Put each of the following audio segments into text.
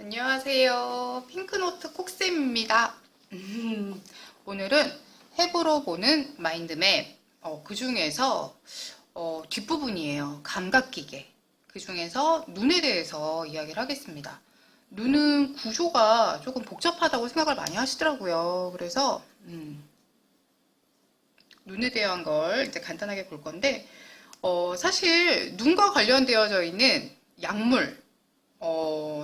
안녕하세요. 핑크노트 콕쌤입니다. 오늘은 탭으로 보는 마인드맵, 그 중에서 뒷부분이에요. 감각기계. 그 중에서 눈에 대해서 이야기를 하겠습니다. 눈은 구조가 조금 복잡하다고 생각을 많이 하시더라고요. 그래서 눈에 대한 걸 이제 간단하게 볼 건데, 사실 눈과 관련되어져 있는 약물,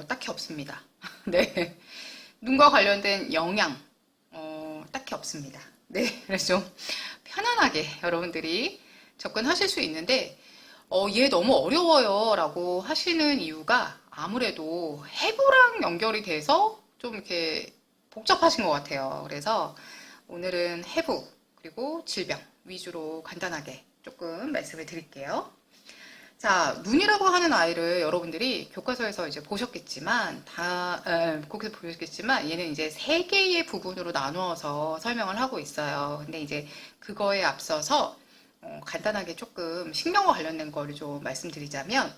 딱히 없습니다. 네. 눈과 관련된 영양, 딱히 없습니다. 네. 그래서 좀 편안하게 여러분들이 접근하실 수 있는데, 얘 너무 어려워요 라고 하시는 이유가 아무래도 해부랑 연결이 돼서 좀 이렇게 복잡하신 것 같아요. 그래서 오늘은 해부, 그리고 질병 위주로 간단하게 조금 말씀을 드릴게요. 자, 눈이라고 하는 아이를 여러분들이 교과서에서 이제 보셨겠지만, 거기서 보셨겠지만, 얘는 이제 세 개의 부분으로 나누어서 설명을 하고 있어요. 근데 이제 그거에 앞서서, 간단하게 조금 신경과 관련된 거를 좀 말씀드리자면,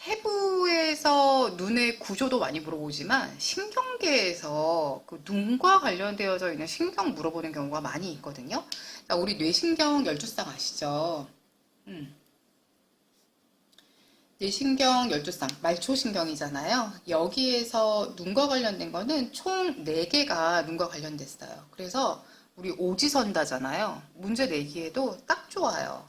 해부에서 눈의 구조도 많이 물어보지만, 신경계에서 그 눈과 관련되어져 있는 신경 물어보는 경우가 많이 있거든요. 자, 우리 뇌신경 12쌍 아시죠? 뇌신경 12쌍, 말초신경이잖아요. 여기에서 눈과 관련된 거는 총 4개가 눈과 관련됐어요. 그래서 우리 오지선다잖아요. 문제 내기에도 딱 좋아요.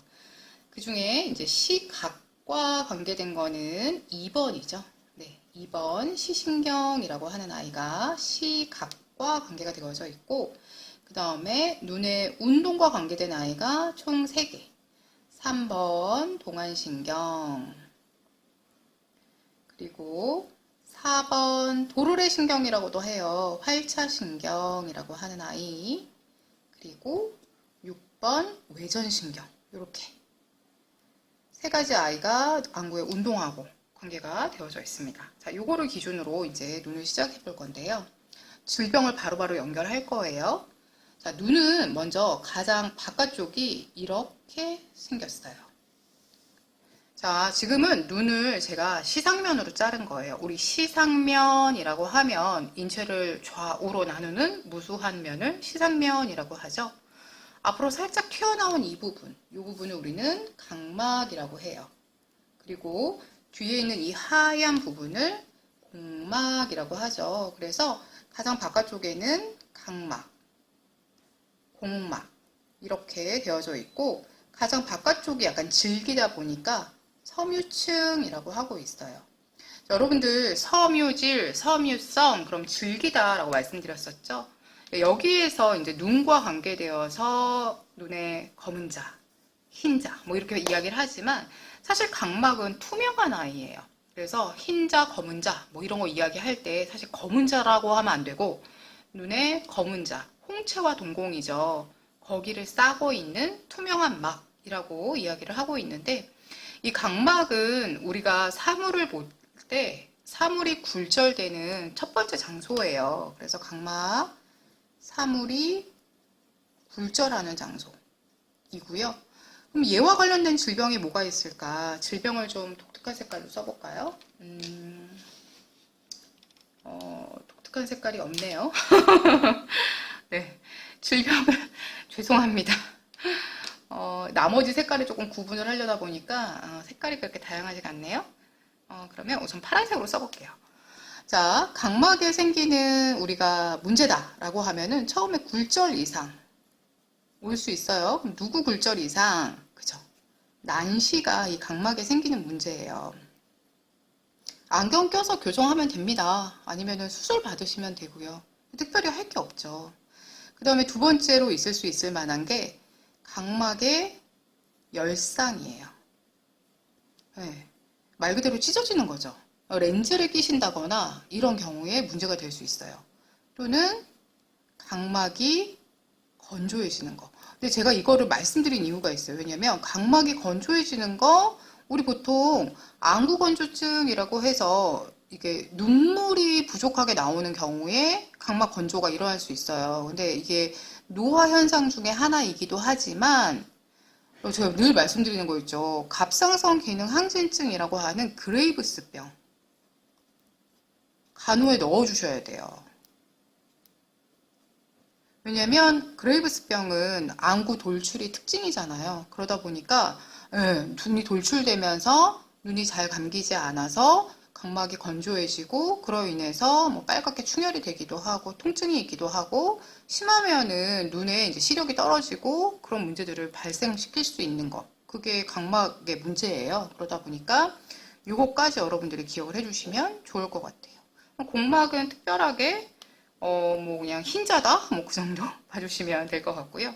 그 중에 이제 시각과 관계된 거는 2번이죠. 네, 2번 시신경이라고 하는 아이가 시각과 관계가 되어져 있고, 그 다음에 눈의 운동과 관계된 아이가 총 3개. 3번 동안신경, 그리고 4번 도르래 신경이라고도 해요. 활차신경이라고 하는 아이. 그리고 6번 외전신경. 이렇게 세 가지 아이가 안구의 운동하고 관계가 되어져 있습니다. 자, 요거를 기준으로 이제 눈을 시작해 볼 건데요. 질병을 바로바로 연결할 거예요. 자, 눈은 먼저 가장 바깥쪽이 이렇게 생겼어요. 자, 지금은 눈을 제가 시상면으로 자른 거예요. 우리 시상면이라고 하면 인체를 좌우로 나누는 무수한 면을 시상면이라고 하죠. 앞으로 살짝 튀어나온 이 부분을 우리는 각막이라고 해요. 그리고 뒤에 있는 이 하얀 부분을 공막이라고 하죠. 그래서 가장 바깥쪽에는 각막, 공막 이렇게 되어져 있고, 가장 바깥쪽이 약간 질기다 보니까 섬유층이라고 하고 있어요. 여러분들 섬유질, 섬유성, 그럼 질기다라고 말씀드렸었죠. 여기에서 이제 눈과 관계되어서 눈에 검은 자, 흰 자, 뭐 이렇게 이야기를 하지만 사실 각막은 투명한 아이예요. 그래서 흰 자, 검은 자, 뭐 이런 거 이야기할 때 사실 검은 자라고 하면 안 되고, 눈에 검은 자, 홍채와 동공이죠. 거기를 싸고 있는 투명한 막이라고 이야기를 하고 있는데, 이 각막은 우리가 사물을 볼 때 사물이 굴절되는 첫 번째 장소예요. 그래서 각막, 사물이 굴절하는 장소이고요. 그럼 얘와 관련된 질병이 뭐가 있을까? 질병을 좀 독특한 색깔로 써볼까요? 독특한 색깔이 없네요. 네, 질병을 죄송합니다. 나머지 색깔을 조금 구분을 하려다 보니까 색깔이 그렇게 다양하지가 않네요. 그러면 우선 파란색으로 써볼게요. 자, 각막에 생기는 우리가 문제다라고 하면은 처음에 굴절 이상 올 수 있어요. 그럼 누구 굴절 이상? 그죠? 난시가 이 각막에 생기는 문제예요. 안경 껴서 교정하면 됩니다. 아니면은 수술 받으시면 되고요. 특별히 할 게 없죠. 그 다음에 두 번째로 있을 수 있을 만한 게 각막의 열상이에요. 네, 말 그대로 찢어지는 거죠. 렌즈를 끼신다거나 이런 경우에 문제가 될 수 있어요. 또는 각막이 건조해지는 거. 근데 제가 이거를 말씀드린 이유가 있어요. 왜냐면 각막이 건조해지는 거, 우리 보통 안구 건조증이라고 해서 이게 눈물이 부족하게 나오는 경우에 각막 건조가 일어날 수 있어요. 근데 이게 노화 현상 중에 하나이기도 하지만, 제가 늘 말씀드리는 거 있죠. 갑상선 기능 항진증이라고 하는 그레이브스병. 간호에 넣어주셔야 돼요. 왜냐면 그레이브스병은 안구 돌출이 특징이잖아요. 그러다 보니까 눈이 돌출되면서 눈이 잘 감기지 않아서 각막이 건조해지고 그로 인해서 뭐 빨갛게 충혈이 되기도 하고 통증이 있기도 하고 심하면은 눈에 이제 시력이 떨어지고 그런 문제들을 발생시킬 수 있는 거. 그게 각막의 문제예요. 그러다 보니까 요거까지 여러분들이 기억을 해주시면 좋을 것 같아요. 공막은 특별하게 뭐 그냥 흰자다 뭐 그 정도 봐주시면 될 것 같고요.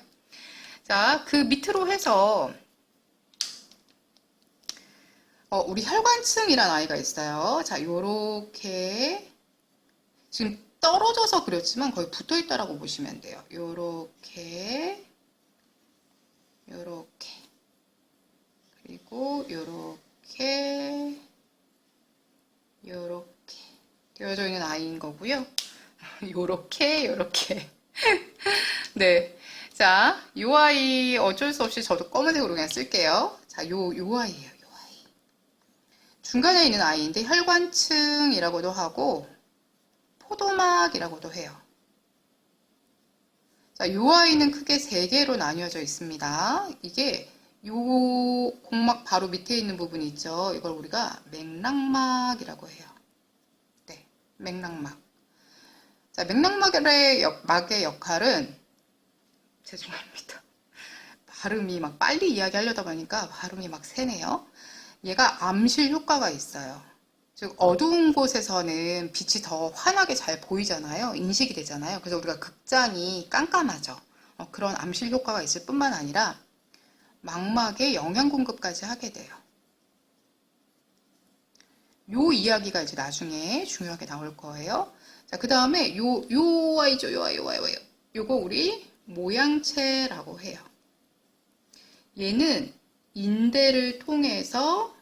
자, 그 밑으로 해서 우리 혈관층이란 아이가 있어요. 자, 요렇게 지금 떨어져서 그렸지만 거의 붙어 있다라고 보시면 돼요. 요렇게 요렇게 그리고 요렇게 요렇게 되어져 있는 아이인 거고요. 요렇게 네. 자, 요 아이 어쩔 수 없이 저도 검은색으로 그냥 쓸게요. 자, 요 아이예요. 요 아이. 중간에 있는 아이인데 혈관층이라고도 하고 포도막이라고도 해요. 자, 요 아이는 크게 3개로 나뉘어져 있습니다. 이게 요 공막 바로 밑에 있는 부분이 있죠. 이걸 우리가 맥락막이라고 해요. 네, 맥락막. 자, 맥락막의 역할은 죄송합니다. 발음이 막 빨리 이야기하려다 보니까 발음이 막 새네요. 얘가 암실 효과가 있어요. 즉 어두운 곳에서는 빛이 더 환하게 잘 보이잖아요. 인식이 되잖아요. 그래서 우리가 극장이 깜깜하죠. 그런 암실 효과가 있을 뿐만 아니라 망막에 영양 공급까지 하게 돼요. 요 이야기가 이제 나중에 중요하게 나올 거예요. 자, 그 다음에 요 아이죠. 요 아이. 요거 우리 모양체라고 해요. 얘는 인대를 통해서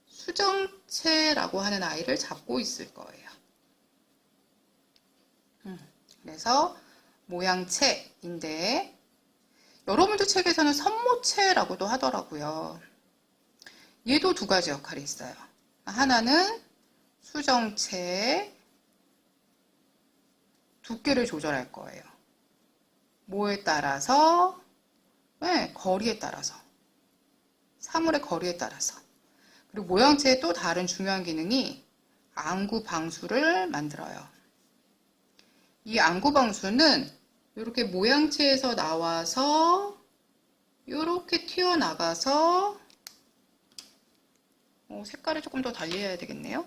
수정체라고 하는 아이를 잡고 있을 거예요. 그래서 모양체, 인대. 여러분들 책에서는 선모체라고도 하더라고요. 얘도 2가지 역할이 있어요. 하나는 수정체, 두께를 조절할 거예요. 뭐에 따라서? 네, 거리에 따라서. 사물의 거리에 따라서. 그리고 모양체의 또 다른 중요한 기능이 안구 방수를 만들어요. 이 안구 방수는 이렇게 모양체에서 나와서 이렇게 튀어나가서 색깔을 조금 더 달리해야 되겠네요.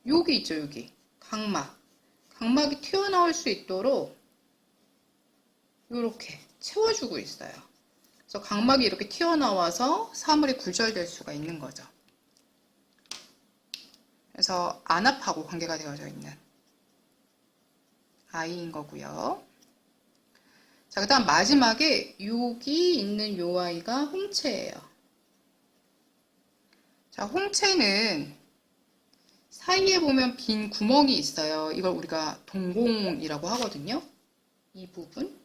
여기 있죠, 여기. 각막. 각막이 튀어나올 수 있도록 이렇게 채워주고 있어요. 그래서 각막이 이렇게 튀어나와서 사물이 굴절될 수가 있는 거죠. 그래서 안압하고 관계가 되어져 있는 아이인 거고요. 자, 그 다음 마지막에 여기 있는 요 아이가 홍채예요. 자, 홍채는 사이에 보면 빈 구멍이 있어요. 이걸 우리가 동공이라고 하거든요. 이 부분.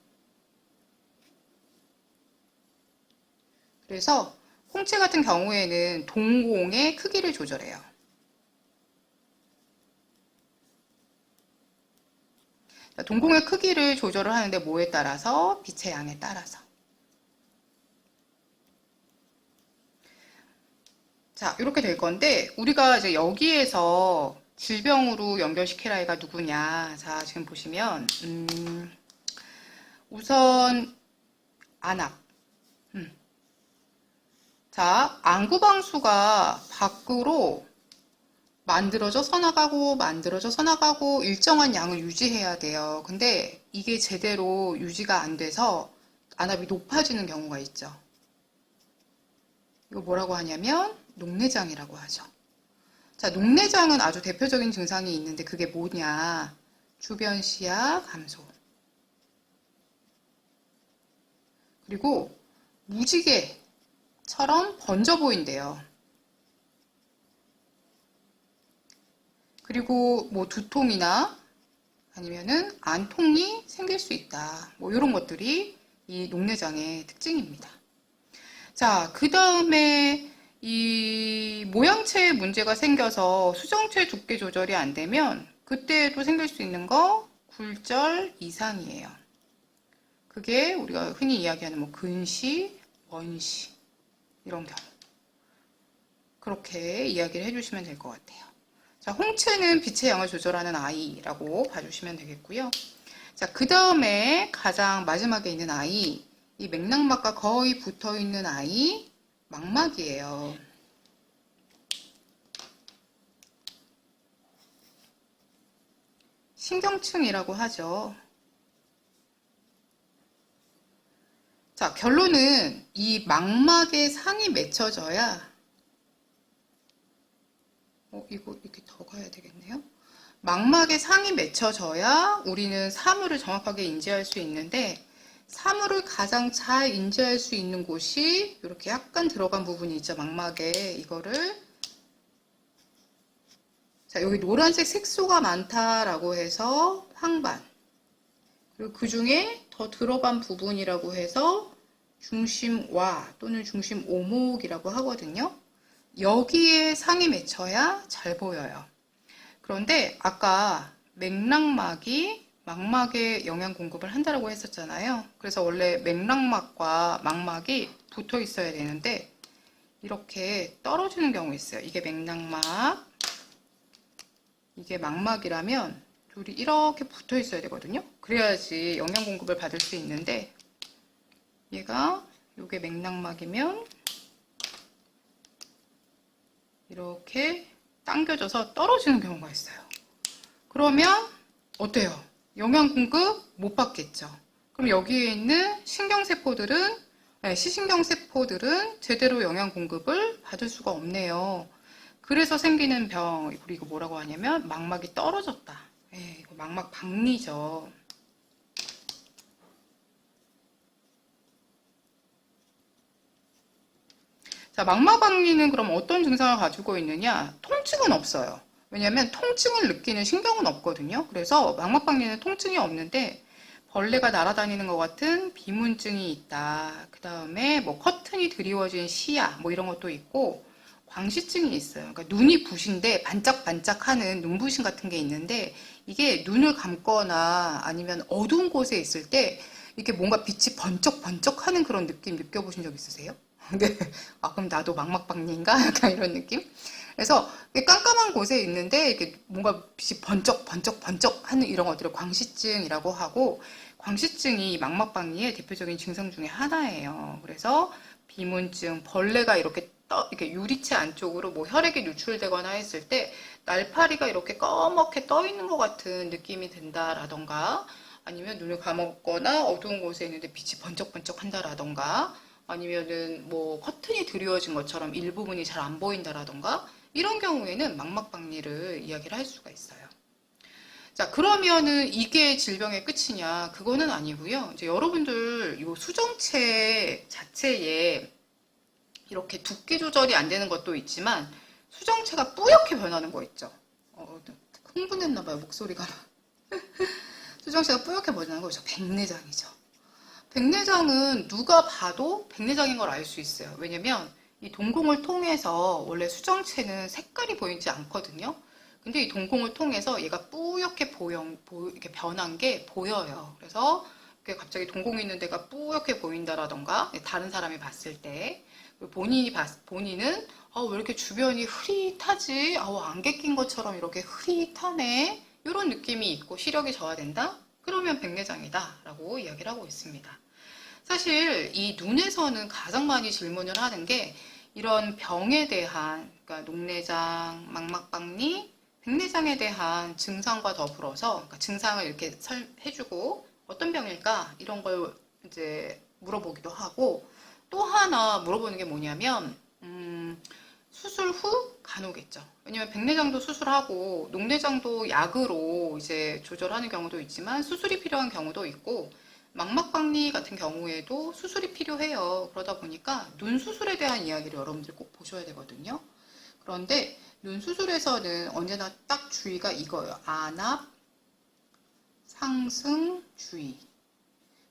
그래서 홍채 같은 경우에는 동공의 크기를 조절해요. 동공의 크기를 조절을 하는데 뭐에 따라서? 빛의 양에 따라서. 자, 이렇게 될 건데 우리가 이제 여기에서 질병으로 연결시킬 아이가 누구냐? 자, 지금 보시면 우선 안압. 자, 안구방수가 밖으로 만들어져서 나가고 일정한 양을 유지해야 돼요. 근데 이게 제대로 유지가 안 돼서 안압이 높아지는 경우가 있죠. 이거 뭐라고 하냐면 녹내장이라고 하죠. 자, 녹내장은 아주 대표적인 증상이 있는데 그게 뭐냐? 주변 시야 감소. 그리고 무지개처럼 번져 보인대요. 그리고 뭐 두통이나 아니면은 안통이 생길 수 있다. 뭐 이런 것들이 이 녹내장의 특징입니다. 자, 그 다음에 이 모양체에 문제가 생겨서 수정체 두께 조절이 안 되면 그때도 생길 수 있는 거 굴절 이상이에요. 그게 우리가 흔히 이야기하는 뭐 근시, 원시 이런 경우. 그렇게 이야기를 해주시면 될 것 같아요. 자, 홍채는 빛의 양을 조절하는 아이라고 봐주시면 되겠고요. 자, 그 다음에 가장 마지막에 있는 아이, 이 맥락막과 거의 붙어 있는 아이, 망막이에요. 신경층이라고 하죠. 자, 결론은 이 망막에 상이 맺혀져야, 이거 이렇게 더 가야 되겠네요. 망막에 상이 맺혀져야 우리는 사물을 정확하게 인지할 수 있는데, 사물을 가장 잘 인지할 수 있는 곳이 이렇게 약간 들어간 부분이 있죠. 망막에 이거를, 자, 여기 노란색 색소가 많다라고 해서 황반, 그리고 그 중에 더 들어간 부분이라고 해서 중심와 또는 중심 오목이라고 하거든요. 여기에 상이 맺혀야 잘 보여요. 그런데 아까 맥락막이 망막에 영양 공급을 한다고 했었잖아요. 그래서 원래 맥락막과 망막이 붙어 있어야 되는데 이렇게 떨어지는 경우 있어요. 이게 맥락막, 이게 망막이라면 둘이 이렇게 붙어 있어야 되거든요. 그래야지 영양 공급을 받을 수 있는데 얘가 요게 맥락막이면 이렇게 당겨져서 떨어지는 경우가 있어요. 그러면 어때요? 영양 공급 못 받겠죠. 그럼 여기에 있는 신경세포들은, 시신경세포들은 제대로 영양 공급을 받을 수가 없네요. 그래서 생기는 병, 우리 이거 뭐라고 하냐면 망막이 떨어졌다. 이거 망막 박리죠. 자, 망막박리는 그럼 어떤 증상을 가지고 있느냐? 통증은 없어요. 왜냐하면 통증을 느끼는 신경은 없거든요. 그래서 망막박리는 통증이 없는데 벌레가 날아다니는 것 같은 비문증이 있다. 그 다음에 뭐 커튼이 드리워진 시야 뭐 이런 것도 있고 광시증이 있어요. 그러니까 눈이 부신데 반짝반짝하는 눈부심 같은 게 있는데 이게 눈을 감거나 아니면 어두운 곳에 있을 때 이렇게 뭔가 빛이 번쩍번쩍하는 그런 느낌 느껴보신 적 있으세요? 네. 아, 그럼 나도 망막박리인가? 약간 이런 느낌? 그래서 깜깜한 곳에 있는데 이렇게 뭔가 빛이 번쩍번쩍번쩍 하는 이런 것들을 광시증이라고 하고 광시증이 망막박리의 대표적인 증상 중에 하나예요. 그래서 비문증, 벌레가 이렇게 유리체 안쪽으로 뭐 혈액이 누출되거나 했을 때 날파리가 이렇게 검게 떠 있는 것 같은 느낌이 든다라던가 아니면 눈을 감았거나 어두운 곳에 있는데 빛이 번쩍번쩍 한다라던가 아니면은 뭐 커튼이 드리워진 것처럼 일부분이 잘 안 보인다라던가 이런 경우에는 망막박리를 이야기를 할 수가 있어요. 자, 그러면은 이게 질병의 끝이냐? 그거는 아니고요. 이제 여러분들 이 수정체 자체에 이렇게 두께 조절이 안 되는 것도 있지만 수정체가 뿌옇게 변하는 거 있죠. 흥분했나 봐요, 목소리가. 수정체가 뿌옇게 변하는 거 있죠. 백내장이죠. 백내장은 누가 봐도 백내장인 걸 알 수 있어요. 왜냐면 이 동공을 통해서 원래 수정체는 색깔이 보이지 않거든요. 근데 이 동공을 통해서 얘가 뿌옇게 이렇게 변한 게 보여요. 그래서 갑자기 동공이 있는 데가 뿌옇게 보인다라던가 다른 사람이 봤을 때 본인은 왜 이렇게 주변이 흐릿하지? 안개 낀 것처럼 이렇게 흐릿하네? 이런 느낌이 있고 시력이 저하된다? 그러면 백내장이다 라고 이야기를 하고 있습니다. 사실 이 눈에서는 가장 많이 질문을 하는 게 이런 병에 대한 그러니까 녹내장, 망막박리, 백내장에 대한 증상과 더불어서 그러니까 증상을 이렇게 해주고 어떤 병일까 이런 걸 이제 물어보기도 하고 또 하나 물어보는 게 뭐냐면 수술 후 간호겠죠. 왜냐면 백내장도 수술하고 녹내장도 약으로 이제 조절하는 경우도 있지만 수술이 필요한 경우도 있고 망막박리 같은 경우에도 수술이 필요해요. 그러다 보니까 눈 수술에 대한 이야기를 여러분들 꼭 보셔야 되거든요. 그런데 눈 수술에서는 언제나 딱 주의가 이거예요. 안압, 상승, 주의.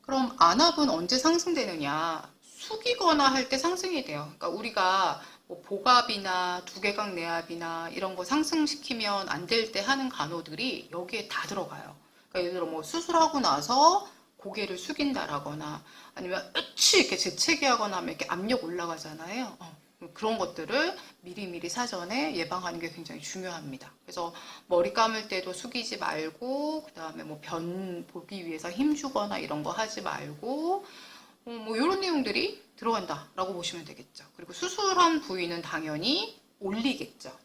그럼 안압은 언제 상승되느냐? 숙이거나 할 때 상승이 돼요. 그러니까 우리가 뭐 복압이나 두개각 내압이나 이런 거 상승시키면 안 될 때 하는 간호들이 여기에 다 들어가요. 그러니까 예를 들어 뭐 수술하고 나서 고개를 숙인다라거나 아니면 으치 이렇게 재채기 하거나 하면 이렇게 압력 올라가잖아요. 그런 것들을 미리미리 사전에 예방하는 게 굉장히 중요합니다. 그래서 머리 감을 때도 숙이지 말고, 그 다음에 뭐 변 보기 위해서 힘주거나 이런 거 하지 말고, 뭐 이런 내용들이 들어간다라고 보시면 되겠죠. 그리고 수술한 부위는 당연히 올리겠죠.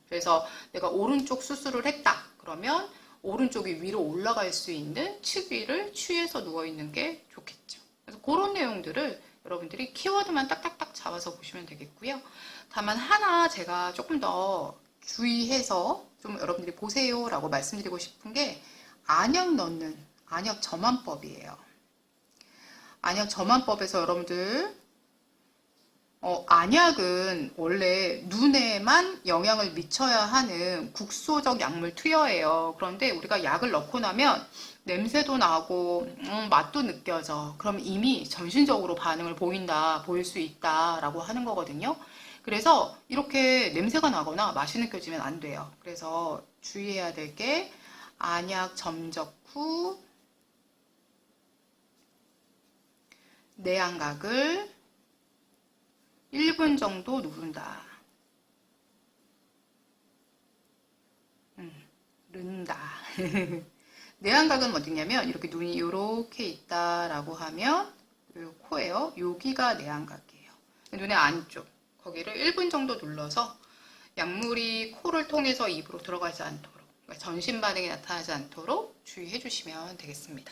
그래서 내가 오른쪽 수술을 했다. 그러면 오른쪽이 위로 올라갈 수 있는 측 위를 취해서 누워있는 게 좋겠죠. 그래서 그런 내용들을 여러분들이 키워드만 딱딱딱 잡아서 보시면 되겠고요. 다만 하나 제가 조금 더 주의해서 좀 여러분들이 보세요라고 말씀드리고 싶은 게 안약 넣는 안약 점안법이에요. 안약 점안법에서 여러분들 안약은 원래 눈에만 영향을 미쳐야 하는 국소적 약물 투여예요. 그런데 우리가 약을 넣고 나면 냄새도 나고 맛도 느껴져. 그럼 이미 전신적으로 반응을 보일 수 있다라고 하는 거거든요. 그래서 이렇게 냄새가 나거나 맛이 느껴지면 안 돼요. 그래서 주의해야 될 게 안약 점적 후 내안각을 1분 정도 누른다. 는다. 내안각은 어디냐면 이렇게 눈이 이렇게 있다라고 하면 요 코예요. 여기가 내안각이에요. 눈의 안쪽 거기를 1분 정도 눌러서 약물이 코를 통해서 입으로 들어가지 않도록 그러니까 전신 반응이 나타나지 않도록 주의해 주시면 되겠습니다.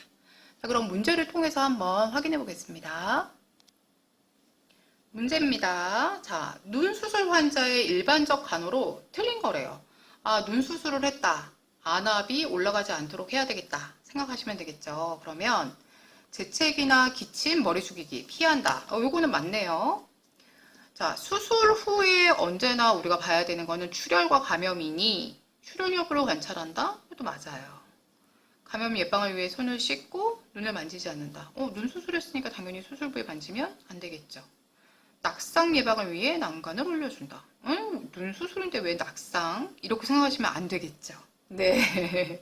자, 그럼 문제를 통해서 한번 확인해 보겠습니다. 문제입니다. 자, 눈 수술 환자의 일반적 간호로 틀린 거래요. 아, 눈 수술을 했다. 안압이 올라가지 않도록 해야 되겠다. 생각하시면 되겠죠. 그러면 재채기나 기침, 머리 숙이기 피한다. 요거는 맞네요. 자, 수술 후에 언제나 우리가 봐야 되는 거는 출혈과 감염이니 출혈 여부를 관찰한다? 이것도 맞아요. 감염 예방을 위해 손을 씻고 눈을 만지지 않는다. 눈 수술했으니까 당연히 수술 부에 만지면 안 되겠죠. 낙상 예방을 위해 난간을 올려준다. 눈 수술인데 왜 낙상? 이렇게 생각하시면 안 되겠죠. 네.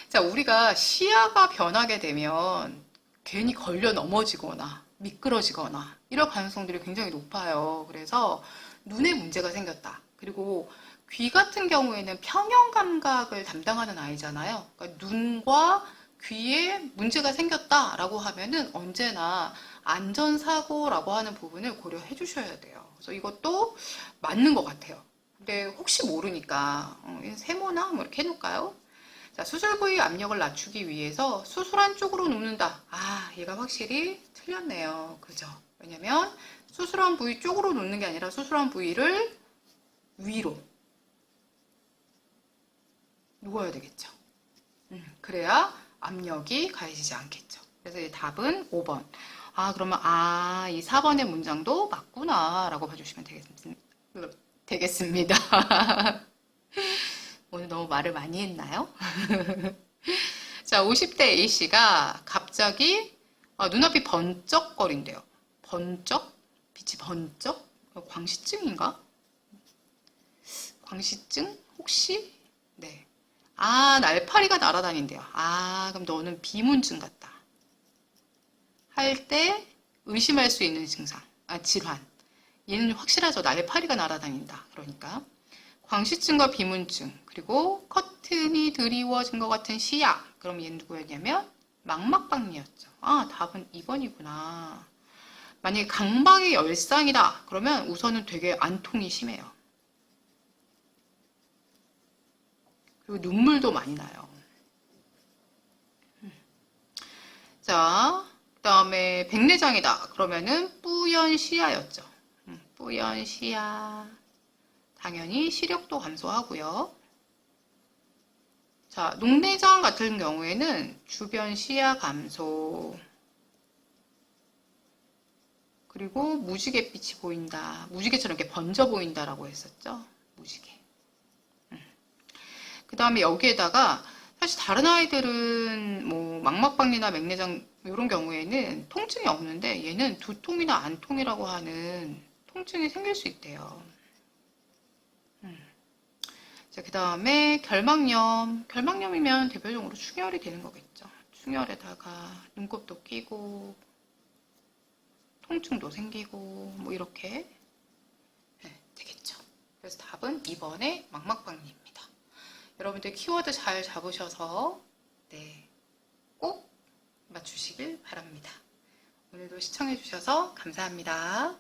자, 우리가 시야가 변하게 되면 괜히 걸려 넘어지거나 미끄러지거나 이럴 가능성들이 굉장히 높아요. 그래서 눈에 문제가 생겼다. 그리고 귀 같은 경우에는 평형 감각을 담당하는 아이잖아요. 그러니까 눈과 귀에 문제가 생겼다라고 하면은 언제나 안전사고라고 하는 부분을 고려해 주셔야 돼요. 그래서 이것도 맞는 것 같아요. 근데 혹시 모르니까 세모나 뭐 이렇게 해놓을까요? 자, 수술 부위 압력을 낮추기 위해서 수술한 쪽으로 눕는다. 아, 얘가 확실히 틀렸네요. 그죠? 왜냐면 수술한 부위 쪽으로 눕는 게 아니라 수술한 부위를 위로 누워야 되겠죠. 그래야 압력이 가해지지 않겠죠. 그래서 이 답은 5번. 아, 그러면 이 4번의 문장도 맞구나 라고 봐주시면 되겠습니다. 오늘 너무 말을 많이 했나요? 자, 50대 A씨가 갑자기 눈앞이 번쩍거린대요. 번쩍? 빛이 번쩍? 광시증인가? 광시증? 혹시? 네. 날파리가 날아다닌대요. 그럼 너는 비문증 같다. 할 때 의심할 수 있는 증상. 질환. 얘는 확실하죠. 날파리가 날아다닌다. 그러니까. 광시증과 비문증. 그리고 커튼이 드리워진 것 같은 시야. 그럼 얘는 누구였냐면 망막박리였죠. 답은 2번이구나. 만약에 강박의 열상이다. 그러면 우선은 되게 안통이 심해요. 그리고 눈물도 많이 나요. 자, 그 다음에 백내장이다. 그러면은 뿌연시야였죠. 뿌연시야. 당연히 시력도 감소하고요. 자, 녹내장 같은 경우에는 주변 시야 감소. 그리고 무지갯빛이 보인다. 무지개처럼 이렇게 번져 보인다라고 했었죠. 무지개. 그 다음에 여기에다가 사실 다른 아이들은 뭐 망막박리나 맥내장 이런 경우에는 통증이 없는데 얘는 두통이나 안통이라고 하는 통증이 생길 수 있대요. 자, 그 다음에 결막염. 결막염이면 대표적으로 충혈이 되는 거겠죠. 충혈에다가 눈곱도 끼고, 통증도 생기고, 뭐 이렇게 되겠죠. 그래서 답은 2번의 망막박리입니다. 여러분들 키워드 잘 잡으셔서 꼭 맞추시길 바랍니다. 오늘도 시청해주셔서 감사합니다.